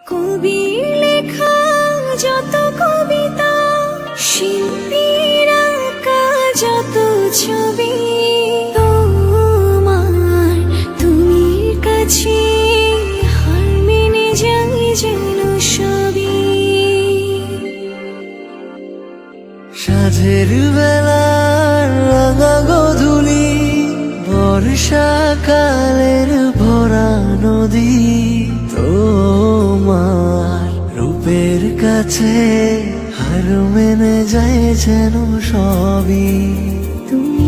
কবির লেখা যত কবিতা, শিল্পীর আঁকা যত ছবি, তোমার তুমি কাছে হার মেনে যাই যেন সবই। সাঁঝের বেলার রাঙা গোধূলি, বর্ষাকালের ভরা নদী, তোমার রূপের কাছে হার মেনে যায় যেন সবই। তুমি